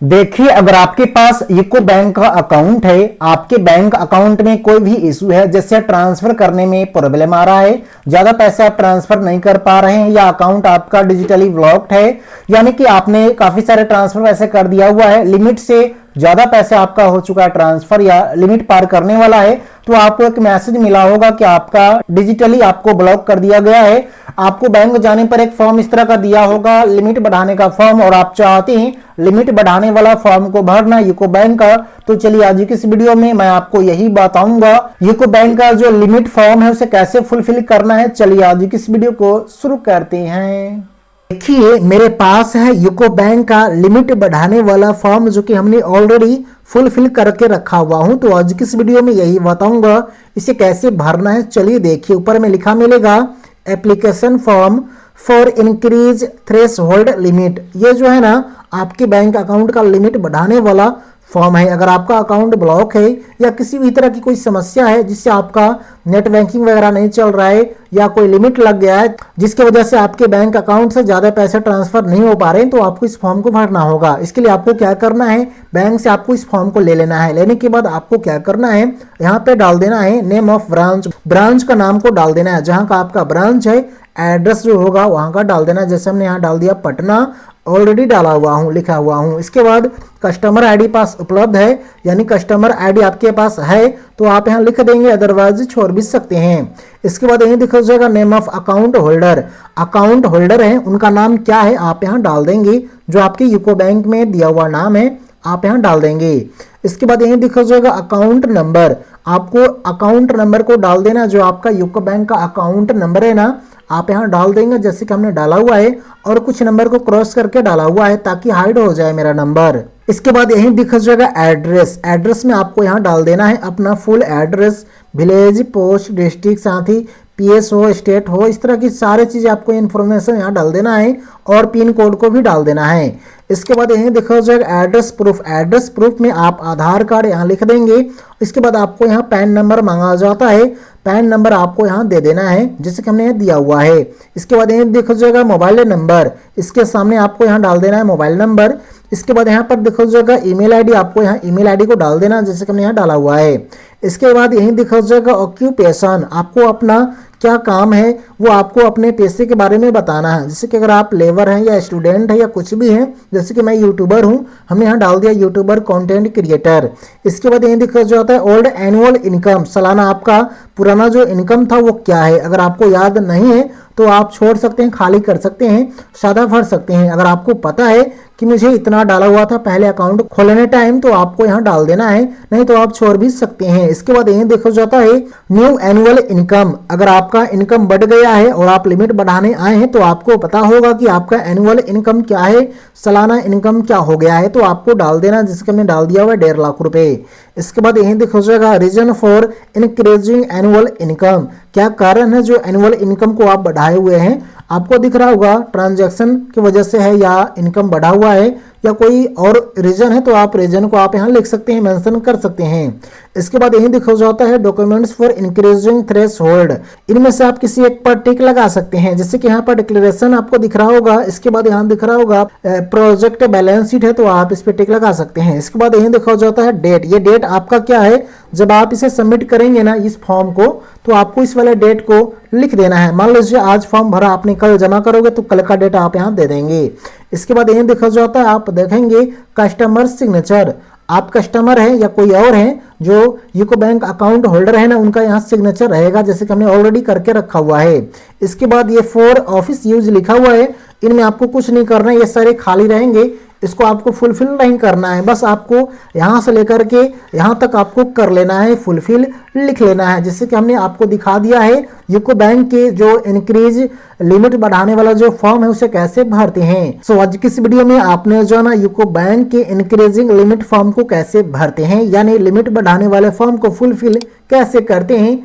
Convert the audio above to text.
देखिए, अगर आपके पास यूको बैंक का अकाउंट है, आपके बैंक अकाउंट में कोई भी इशू है, जैसे ट्रांसफर करने में प्रॉब्लम आ रहा है, ज्यादा पैसे आप ट्रांसफर नहीं कर पा रहे हैं, या अकाउंट आपका डिजिटली ब्लॉक्ड है, यानी कि आपने काफी सारे ट्रांसफर वैसे कर दिया हुआ है, लिमिट से ज्यादा पैसे आपका हो चुका है ट्रांसफर या लिमिट पार करने वाला है, तो आपको एक मैसेज मिला होगा कि आपका डिजिटली आपको ब्लॉक कर दिया गया है। आपको बैंक जाने पर एक फॉर्म इस तरह का दिया होगा, लिमिट बढ़ाने का फॉर्म, और आप चाहते हैं लिमिट बढ़ाने वाला फॉर्म को भरना यूको बैंक का। तो चलिए आज की इस वीडियो में मैं आपको यही बताऊंगा यूको बैंक का जो लिमिट फॉर्म है उसे कैसे फुलफिल करना है। चलिए आज की इस वीडियो को शुरू करते हैं। देखिए, मेरे पास है यूको बैंक का लिमिट बढ़ाने वाला फॉर्म, जो कि हमने ऑलरेडी फुलफिल करके रखा हुआ हूं। तो आज की इस वीडियो में यही बताऊंगा इसे कैसे भरना है। चलिए देखिए, ऊपर में लिखा मिलेगा application form for increase threshold limit. ये जो है ना आपके बैंक अकाउंट का लिमिट बढ़ाने वाला फॉर्म है। अगर आपका अकाउंट ब्लॉक है या किसी भी तरह की कोई समस्या है जिससे आपका नेट बैंकिंग वगैरह नहीं चल रहा है, या कोई लिमिट लग गया है जिसकी वजह से आपके बैंक अकाउंट से ज्यादा पैसे ट्रांसफर नहीं हो पा रहे हैं, तो आपको इस फॉर्म को भरना होगा। इसके लिए आपको क्या करना है, बैंक से आपको इस फॉर्म को ले लेना है। लेने के बाद आपको क्या करना है, यहाँ पे डाल देना है नेम ऑफ ब्रांच, ब्रांच का नाम को डाल देना है, जहां का आपका ब्रांच है एड्रेस जो होगा वहां का डाल देना है। जैसे हमने यहाँ डाल दिया पटना, ऑलरेडी डाला हुआ हूँ, लिखा हुआ हूँ। इसके बाद कस्टमर आईडी पास उपलब्ध है, यानी कस्टमर आईडी आपके पास है तो आप यहाँ लिख देंगे, अदरवाइज छोड़ भी सकते हैं। इसके बाद यही दिखा जाएगा name of account holder, account holder है उनका नाम क्या है आप यहाँ डाल देंगे, जो आपके यूको बैंक में दिया हुआ नाम है आप यहाँ डाल देंगे। इसके बाद यही दिखा जाएगा अकाउंट नंबर, आपको अकाउंट नंबर को डाल देना, जो आपका यूको बैंक का अकाउंट नंबर है ना आप यहाँ डाल देंगे, जैसे कि हमने डाला हुआ है, और कुछ नंबर को क्रॉस करके डाला हुआ है ताकि हाइड हो जाए मेरा नंबर। इसके बाद यही दिख जाएगा एड्रेस, एड्रेस में आपको यहाँ डाल देना है अपना full address, village, post, district, साथ ही पीएस हो, स्टेट हो, इस तरह की सारी चीजें आपको इन्फॉर्मेशन यहाँ डाल देना है, और पिन कोड को भी डाल देना है। इसके बाद यही दिखा जाएगा एड्रेस प्रूफ, एड्रेस प्रूफ में आप आधार कार्ड यहाँ लिख देंगे। इसके बाद आपको यहाँ पैन नंबर मांगा जाता है, पैन नंबर आपको यहाँ दे देना है जैसे कि हमने दिया हुआ है। इसके बाद यही दिखा जाएगा मोबाइल नंबर, इसके सामने आपको यहाँ डाल देना है मोबाइल नंबर। इसके बाद यहाँ पर दिखा जाएगा ईमेल आईडी, आपको यहाँ ईमेल आईडी को डाल देना जैसे कि हमने यहाँ डाला हुआ है। इसके बाद यही दिखा जाएगा ऑक्यूपेशन, आपको अपना क्या काम है वो आपको अपने पैसे के बारे में बताना है, जैसे कि अगर आप लेबर हैं या स्टूडेंट है या कुछ भी है, जैसे कि मैं यूट्यूबर हूं, हमने यहाँ डाल दिया यूट्यूबर कंटेंट क्रिएटर। इसके बाद यही दिखा जाता है ओल्ड एनुअल इनकम, सालाना आपका पुराना जो इनकम था वो क्या है। अगर आपको याद नहीं है तो आप छोड़ सकते हैं, खाली कर सकते हैं, सादा भर सकते हैं। अगर आपको पता है कि मुझे इतना डाला हुआ था पहले अकाउंट खोलने टाइम, तो आपको यहाँ डाल देना है, नहीं तो आप छोड़ भी सकते हैं। इसके बाद यही देखा जाता है न्यू एनुअल इनकम, अगर आपका इनकम बढ़ गया है और आप लिमिट बढ़ाने आए हैं तो आपको पता होगा कि आपका एनुअल इनकम क्या है, सालाना इनकम क्या हो गया है, तो आपको डाल देना, जिसके हमने डाल दिया हुआ है 1.5 लाख रुपए। इसके बाद यही देखा जाएगा reason for increasing annual income, क्या कारण है जो एनुअल इनकम को आप बढ़ाए हुए हैं। आपको दिख रहा होगा ट्रांजैक्शन की वजह से है या इनकम बढ़ा हुआ है या कोई और रीजन है, तो आप रीजन को आप यहाँ लिख सकते हैं, मेंशन कर सकते हैं। इसके बाद यही दिखा जाता है डॉक्यूमेंट्स फॉर इंक्रीजिंग थ्रेशोल्ड, इनमें से आप किसी एक पर टिक लगा सकते हैं, जैसे कि यहाँ पर डिक्लेरेशन आपको दिख रहा होगा। इसके बाद यहाँ दिख रहा होगा प्रोजेक्ट बैलेंस शीट है तो आप इस पर टिक लगा सकते हैं। इसके बाद यही दिखा जाता है डेट, ये डेट आपका क्या है, जब आप इसे सबमिट करेंगे ना इस फॉर्म को, तो आपको इस वाले डेट को लिख देना है। मान लीजिए आज फॉर्म भरा आपने, कल जमा करोगे तो कल का डेट आप यहाँ दे देंगे। इसके बाद यही देखा जाता है आप देखेंगे कस्टमर सिग्नेचर, आप कस्टमर हैं या कोई और हैं जो यूको बैंक अकाउंट होल्डर है ना, उनका यहाँ सिग्नेचर रहेगा जैसे कि हमने ऑलरेडी करके रखा हुआ है। इसके बाद ये फॉर ऑफिस यूज लिखा हुआ है, इनमें आपको कुछ नहीं करना है, ये सारे खाली रहेंगे, इसको आपको फुलफिल नहीं करना है, बस आपको यहाँ से लेकर के यहाँ तक आपको कर लेना है, फुलफिल लिख लेना है, जैसे कि हमने आपको दिखा दिया है यूको बैंक के जो इंक्रीज लिमिट बढ़ाने वाला जो फॉर्म है उसे कैसे भरते हैं। सो आज की इस वीडियो में आपने जो है ना यूको बैंक के इंक्रीजिंग लिमिट फॉर्म को कैसे भरते हैं, यानी लिमिट बढ़ाने वाले फॉर्म को फुलफिल कैसे करते हैं,